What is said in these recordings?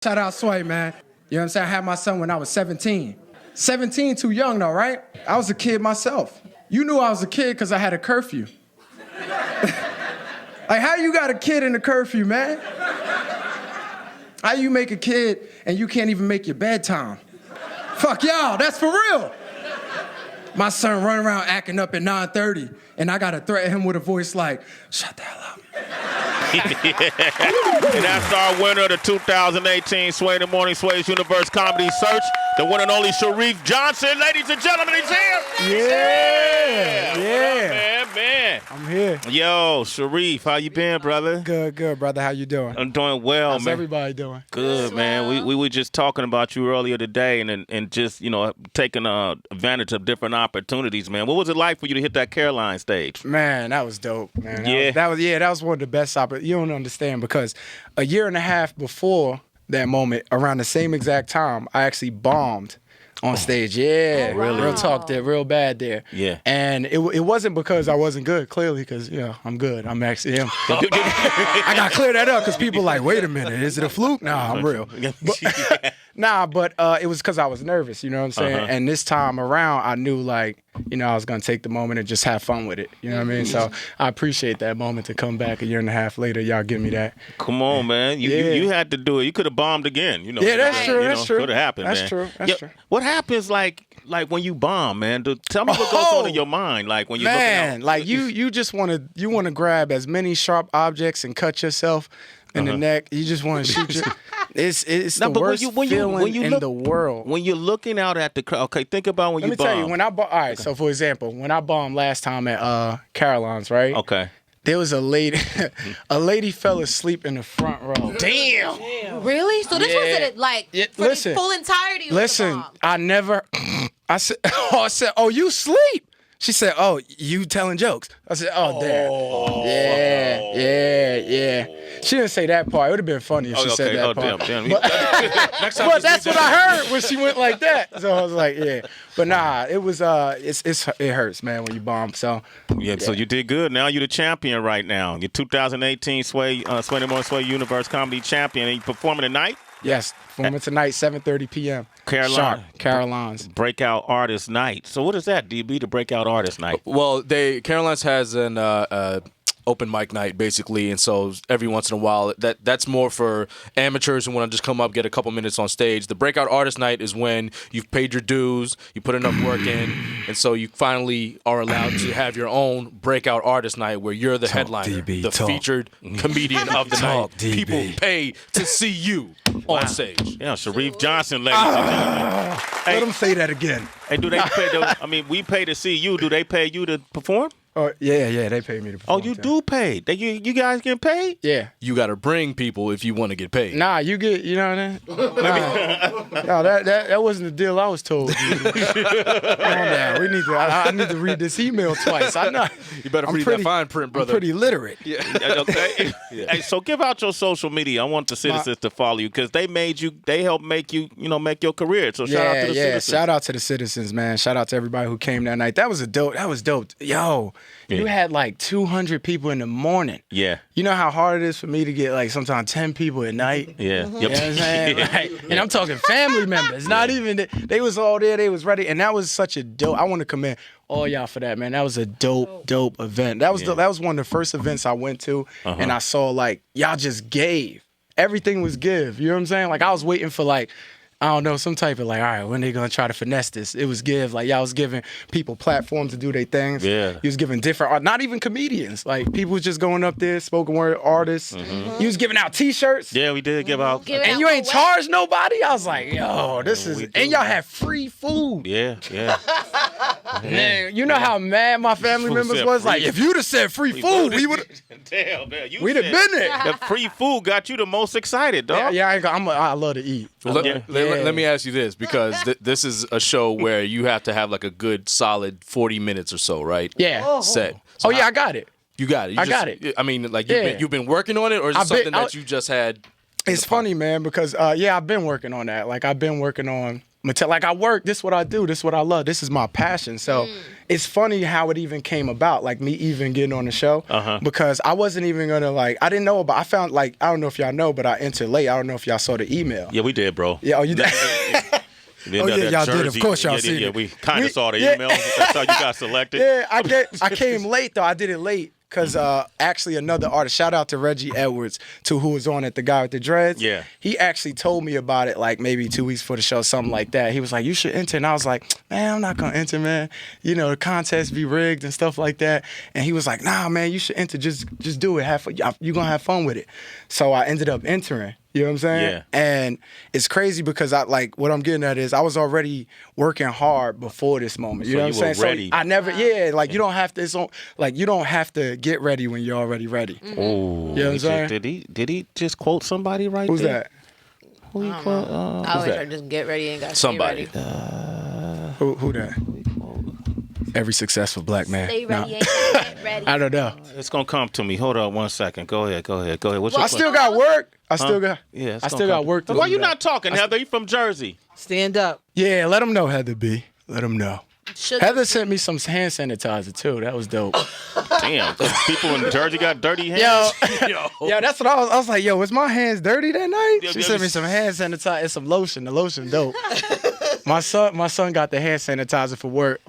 Shout out Sway, man. You know what I'm saying? I had my son when I was 17. 17, too young though, right? I was a kid myself. You knew I was a kid because I had a curfew. Like, how you got a kid in a curfew, man? How you make a kid and you can't even make your bedtime? Fuck y'all, that's for real. My son running around acting up at 9:30, and I gotta threaten him with a voice like, shut the hell up. And that's our winner of the 2018 Sway in the Morning Sway's Universe Comedy Search, the one and only Sharief Johnson. Ladies and gentlemen, he's here. Yeah. What up, man? I'm here. Yo, Sharief, how you been, brother? Good, brother. How you doing? I'm doing well, How's man. everybody doing? Good, man. We were just talking about you earlier today and just, taking advantage of different opportunities, man. What was it like for you to hit that Caroline stage? Man, that was dope, man. Yeah. That was one of the best opportunities. You don't understand because a year and a half before that moment, around the same exact time, I actually bombed on stage. Yeah. Really? Real talk there, real bad there. Yeah. And it wasn't because I wasn't good, clearly, because, I'm good. I'm actually am. I got to clear that up because people like, wait a minute, is it a fluke? Nah, I'm real. But it was because I was nervous, you know what I'm saying? And this time around, I knew, I was going to take the moment and just have fun with it. You know what I mean? So I appreciate that moment to come back a year and a half later. Y'all give me that. Come on, man. You had to do it. You could have bombed again. Yeah, that's true. That's true. Could have happened, that's man. True. That's true. What happens like when you bomb, man? Tell me what goes on in your mind, like when you're man, looking out. you just want to grab as many sharp objects and cut yourself in the neck. You just want to shoot your. It's the worst feeling in the world. When you're looking out at the crowd, okay, think about when you bomb. Let me tell you, when I bomb. All right, so for example, when I bombed last time at Caroline's, right? Okay. There was a lady, a lady fell asleep in the front row. Damn. Really? So this wasn't for listen, the full entirety of listen, the bomb. I never. I said, oh, you sleep. She said, oh, you telling jokes. I said, oh, damn. Yeah. She didn't say that part. It would have been funny if she said that part. Damn. But that's what I heard when she went like that. So I was like, yeah. But nah, it was it hurts, man, when you bomb. So So you did good. Now you're the champion right now. You're 2018 Sway the Morning Sway Universe Comedy Champion. And you performing tonight? yes, performing tonight, 7:30 p.m. Caroline's Breakout Artist Night. So what is that, DB, the Breakout Artist Night? Well, Caroline's has an open mic night basically, and so every once in a while that's more for amateurs who want to just come up, get a couple minutes on stage. The Breakout Artist Night is when you've paid your dues, you put enough work in, and so you finally are allowed to have your own Breakout Artist Night where you're the headliner, the featured comedian of the night. DB. People pay to see you on stage. Yeah, Sharief Johnson, ladies and gentlemen. Let them say that again. Hey, do they pay? We pay to see you. Do they pay you to perform? Oh yeah, they pay me to perform. Oh, you do pay? You guys get paid? Yeah. You got to bring people if you want to get paid. Nah, you get, you know what I mean? No, that wasn't the deal I was told. Come on now. I need to read this email twice. I know. You better read that fine print, brother. I'm pretty literate. Yeah. Okay. Hey, so give out your social media. I want the citizens to follow you because they helped make you, make your career. So shout out to the citizens. Shout out to the citizens, man. Shout out to everybody who came that night. That was dope. Yo, you had 200 people in the morning. Yeah. You know how hard it is for me to get sometimes 10 people at night? Yeah. You know what I'm saying? And I'm talking family members. Not even, they was all there. They was ready. And that was such a dope, I want to commend all y'all for that, man. That was a dope event. That was one of the first events I went to. And I saw y'all just gave. Everything was give. You know what I'm saying? I was waiting for I don't know, some type of all right, when they gonna try to finesse this? It was give. Y'all was giving people platforms to do their things. Yeah. You was giving different art, not even comedians. People was just going up there, spoken word artists. You was giving out T-shirts. Yeah, we did give out. And you ain't charged nobody? I was like, yo, this is, and y'all had free food. Yeah. Man, you know how mad my family members was? If you'd have said free food, we would have. Damn, man. We'd have been there. The free food got you the most excited, dog. Yeah, I love to eat. Let me ask you this, because this is a show where you have to have a good solid 40 minutes or so, right? Yeah. Set. So I got it. You got it. I got it. I mean, you've been working on it, or is it something that you just had? It's funny, man, because I've been working on that. I've been working on like I work, this is what I do, this is what I love, this is my passion. So it's funny how it even came about, like me even getting on the show, because I wasn't even gonna I didn't know about, I found I don't know if y'all know, but I entered late. I don't know if y'all saw the email. Yeah, we did, bro. Yeah, oh, you did? Then Oh, that yeah, y'all did. Jersey- Of course y'all seen yeah, it. we kind of saw the email. That's how you got selected. Yeah, I came late though. I did it late because actually another artist, shout out to Reggie Edwards, who was on it, the guy with the dreads. Yeah. He actually told me about it like maybe 2 weeks before the show, something like that. He was like, you should enter. And I was like, man, I'm not going to enter, man. You know, the contest be rigged and stuff like that. And he was like, nah, man, you should enter. Just do it. You're going to have fun with it. So I ended up entering. You know what I'm saying? Yeah. And it's crazy because what I'm getting at is I was already working hard before this moment. You So know you what I'm were saying? ready. So I never, you don't have to, you don't have to get ready when you're already ready. Oh, You know what I'm saying? Did he just quote somebody right Who's there? that? Who you quote? I always that? heard just get ready and got Somebody. Stay ready. Who that? Every successful black man. Stay No, ready and get ready. I don't know. It's gonna come to me. Hold on 1 second. Go ahead. What's your I still got work. I still got work to do. Why you not talking, Heather? You from Jersey? Stand up. Yeah, let them know, Heather B. Let them know. Should- Heather sent me some hand sanitizer too. That was dope. Damn, people in Jersey got dirty hands. Yo, that's what I was like, yo, was my hands dirty that night? Yeah, She yeah, sent we- me some hand sanitizer and some lotion. The lotion dope. My son got the hand sanitizer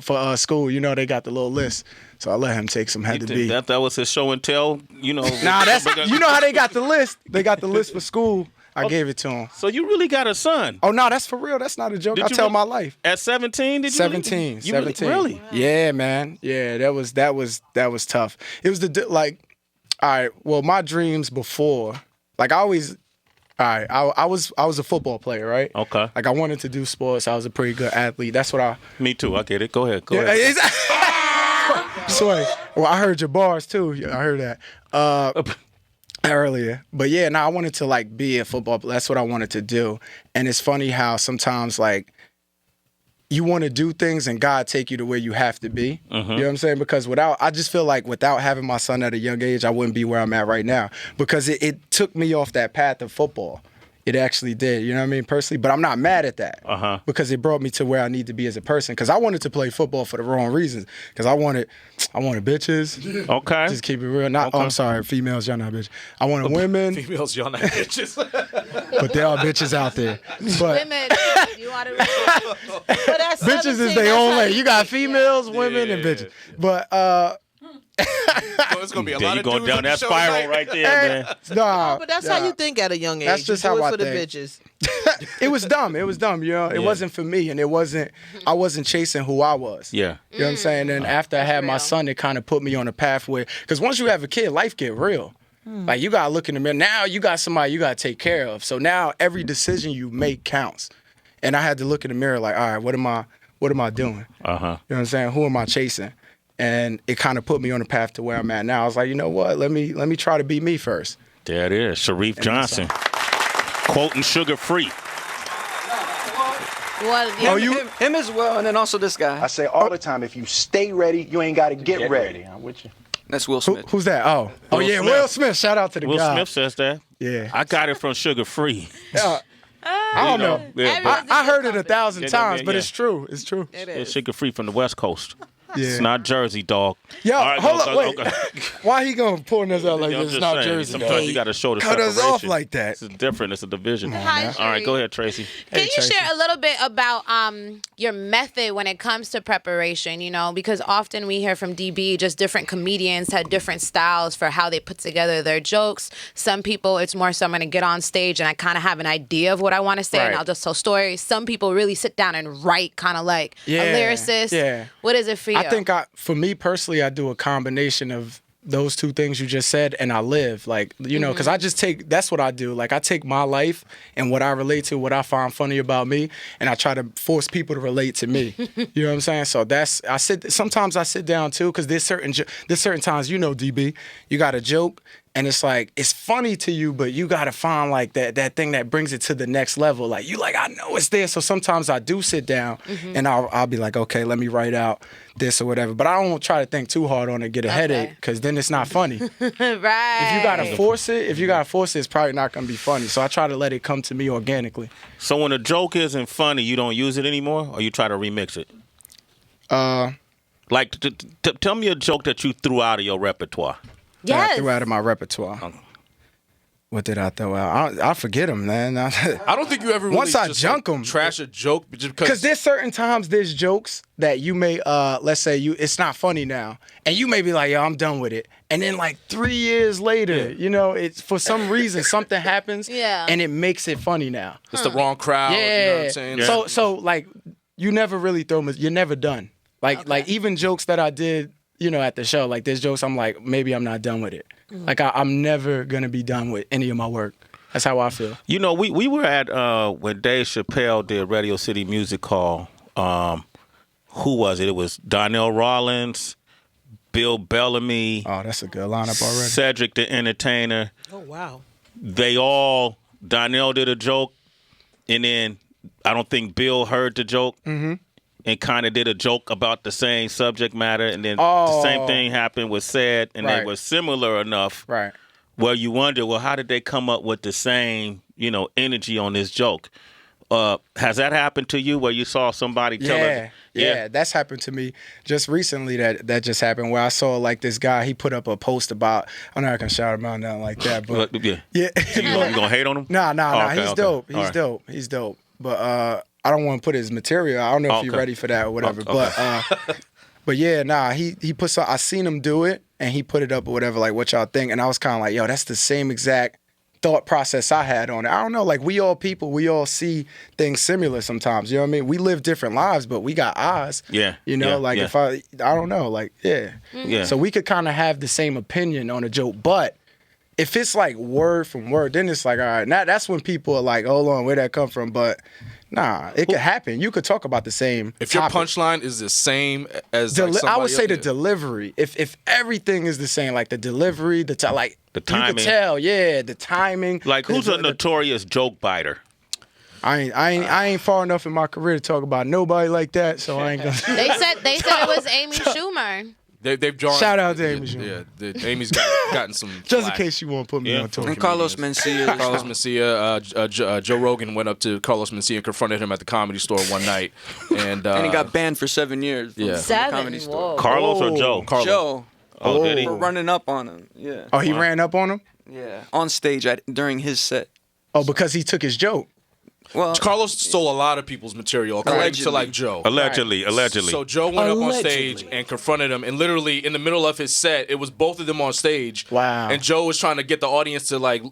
for school. You know they got the little list, so I let him take some. Had to be. That was his show and tell. You know. Nah, that's you know how they got the list. They got the list for school. I gave it to him. So you really got a son? Oh no, that's for real. That's not a joke. Did I you tell really- my life. At 17? Did you? 17. You really- 17. Really? Yeah, man. Yeah, that was tough. It was all right. Well, my dreams before, I always. All right, I was a football player, right? Okay. Like I wanted to do sports. I was a pretty good athlete. That's what I. Me too. I get it. Go ahead. Sorry. Well, I heard your bars too. Yeah, I heard that earlier. But yeah, I wanted to be a football. That's what I wanted to do. And it's funny how sometimes you want to do things and God take you to where you have to be. You know what I'm saying? Because I just feel like without having my son at a young age, I wouldn't be where I'm at right now. Because it took me off that path of football. It actually did, you know what I mean, personally. But I'm not mad at that because it brought me to where I need to be as a person. Because I wanted to play football for the wrong reasons. Because I wanted bitches. Okay. Just keep it real. Oh, I'm sorry, females, y'all not bitches. I wanted women, Females, y'all not bitches. but there are bitches out there. But Women, you ought to. But that's bitches 17, is their that's own how way. you You got think, yeah. females, women, and bitches. But It's gonna be a There lot you of go dudes down on the that show spiral tonight. right there, man. nah. But that's how you think at a young age. That's just you do how it I for the think. bitches. It was dumb. It was dumb, you know. It wasn't for me, and I wasn't chasing who I was. Yeah. You know what I'm saying? And after I had my real. son, it kind of put me on a pathway. Because once you have a kid, life get real. Like you gotta look in the mirror. Now you got somebody you gotta take care of. So now every decision you make counts. And I had to look in the mirror like, all right, what am I doing? You know what I'm saying? Who am I chasing? And it kind of put me on the path to where I'm at now. I was like, you know what? Let me try to be me first. There it is. Sharief Johnson. Quoting Sugar Free. Well, Him as well, and then also this guy. I say all the time, if you stay ready, you ain't got to get ready. I'm with you. That's Will Who, Smith. who's that? Oh yeah, Smith. Will Smith. Shout out to the Will guy. Smith says that. Yeah. I got it from Sugar Free. I don't know. Yeah, but I heard it 1,000 Yeah, times, yeah, but yeah. it's true. It's true. it's Sugar Free from the West Coast. Yeah. It's not Jersey, dog. Yo, All right, hold go, up, go, wait. go. Why he gonna pull us out like I'm this? It's just not saying, Jersey. sometimes you got to show the Cut us separation. off like that. It's different. It's a division. Hi, All right, Sharief. go ahead, Tracy. Can you Tracy. share a little bit about your method when it comes to preparation? You know, because often we hear from DB, just different comedians had different styles for how they put together their jokes. Some people, it's more so I'm going to get on stage and I kind of have an idea of what I want to say and Right. I'll just tell stories. Some people really sit down and write kind of like a lyricist. Yeah. What is it for you? I think for me personally, I do a combination of those two things you just said, and I live because I just that's what I do. Like I take my life and what I relate to, what I find funny about me, and I try to force people to relate to me. You know what I'm saying? So sometimes I sit down too, because there's certain times, DB, you got a joke And it's like, it's funny to you, but you gotta find like that thing that brings it to the next level. Like you like, I know it's there. So sometimes I do sit down and I'll be like, okay, let me write out this or whatever. But I don't try to think too hard on it, get a headache, because then it's not funny. Right. If you gotta force it, it's probably not gonna be funny. So I try to let it come to me organically. So when a joke isn't funny, you don't use it anymore, or you try to remix it? Like, tell me a joke that you threw out of your repertoire. That I Yes. threw out of my repertoire. What did I throw out? I forget them, man. I don't think you ever really Once I just, junk like, 'em. trash a joke just Because there's certain times there's jokes that you may, let's say it's not funny now, and you may be like, yo, I'm done with it. And then like 3 years later, you know, it's for some reason something happens, Yeah. and it makes it funny now. it's the wrong crowd. Yeah. You know what I'm saying? So like, you never really throw them. You're never done. Like even jokes that I did, you know, at the show, like there's jokes I'm like, maybe I'm not done with it. Like I'm never gonna be done with any of my work. That's how I feel. You know, we were at when Dave Chappelle did Radio City Music Hall. Who was it? It was Donnell Rawlins, Bill Bellamy, Oh, that's a good lineup already. Cedric the Entertainer. Oh wow. Donnell did a joke, and then I don't think Bill heard the joke. And kind of did a joke about the same subject matter, and then the same thing happened with Said, and they Right. were similar enough Right. where you wonder, well, how did they come up with the same, you know, energy on this joke? Has that happened to you where you saw somebody tell us? Yeah, that's happened to me just recently. That just happened where I saw like this guy. He put up a post about. I'm not gonna shout him out nothing like that, but Yeah. yeah. You gonna hate on him? Nah. Oh, okay, He's okay. dope. All right. He's dope. But I don't want to put his material. I don't know if you're Okay. ready for that or whatever. Okay. But yeah, nah. He put some. I seen him do it, and he put it up or whatever. Like, what y'all think? And I was kind of like, yo, that's the same exact thought process I had on it. I don't know. Like, we all people, we all see things similar sometimes. You know what I mean? We live different lives, but we got eyes. Yeah, You know, yeah, like yeah. if I don't know. Like, yeah. Yeah. So we could kind of have the same opinion on a joke, but if it's like word from word, then it's like, all right, now that's when people are like, hold on, where'd that come from? But nah, it could happen. You could talk about the same If your topic. punchline is the same as like, I somebody would say the else, delivery. If everything is the same, like the delivery, the timing. you could tell, the timing. Like, who's the, a notorious joke biter? I ain't far enough in my career to talk about nobody like that, so I ain't gonna. They said it was Amy Schumer. they've drawn. Shout out to Amy Schumer. Yeah, Amy's gotten some. Just in flack. case you want to put me Yeah. on tour. And Carlos Mencia. Carlos Mencia, Joe Rogan went up to Carlos Mencia and confronted him at the Comedy Store one night, and And he got banned for 7 years from Yeah. the 7. Comedy Store. Whoa. Carlos or Joe? Carlos. Joe, Oh, did he? for running up on him. Yeah. Oh, he ran up on him. Yeah. On stage during his set. Oh, because he took his joke. Well, Carlos stole a lot of people's material, according to like Joe. Allegedly. So Joe went up on stage and confronted him, and literally in the middle of his set, it was both of them on stage. Wow. And Joe was trying to get the audience to like,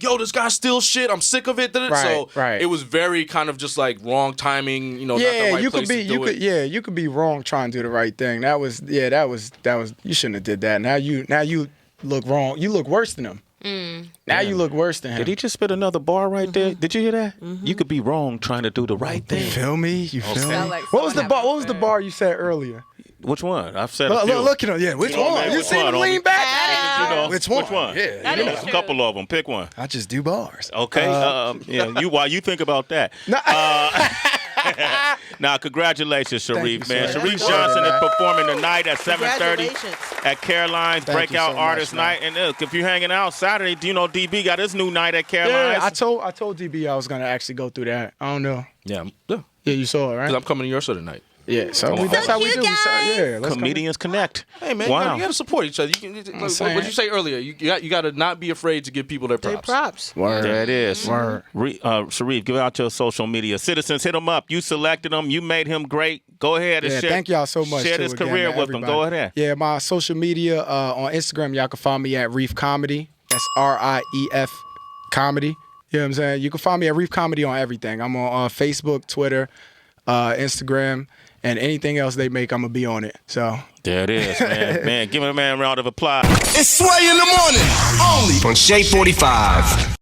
yo, this guy steals shit. I'm sick of it. So right. it was very kind of just like wrong timing. You know, not the Yeah, right you place could be, to do it. you could be wrong trying to do the right thing. That was. You shouldn't have did that. Now you look wrong. You look worse than him. Now you look worse than him. Did he just spit another bar right there? Did you hear that? You could be wrong trying to do the right You thing. feel me? You feel me? Sound like What was the someone bar? having What was the bar you said earlier? Which one? I've said a Look, few. look at him. Yeah, which You know, one? man, You which see him one, lean homie? back? You know, Which one? Which one? Yeah, That You is know, a true. couple of them. Pick one. I just do bars. Okay. While you think about that. Now, congratulations, Thank Sharief, you, man. sir. Sharief Appreciate Johnson it, is man. performing tonight at 7:30 Congratulations. at Caroline's Thank you Breakout so much, Artist man. Night. And look, if you're hanging out Saturday, do you know DB got his new night at Caroline's? Yeah, I told DB I was gonna actually go through that. I don't know. Yeah, Yeah, you saw it, right? because I'm coming to your show tonight. Yeah, so that's So how we cute, do. guys. Yeah, let's come. Comedians Connect. Hey man, Wow. you gotta support each other. You can, what saying. did you say earlier? You gotta not be afraid to give people their Hey, props. props. Word. There it is. Word. Sharief, give out your social media. Citizens, hit him up. You selected him. You made him great. Go ahead and Yeah, share. thank y'all so much. Share too, this again, career to with him. everybody. Go ahead. Yeah, my social media on Instagram, y'all can find me at Reef Comedy. That's RIEF Comedy. You know what I'm saying? You can find me at Reef Comedy on everything. I'm on Facebook, Twitter, Instagram, and anything else they make, I'm gonna be on it. So There it is, man. Man, give a man a round of applause. It's Sway in the morning, only on Shea 45.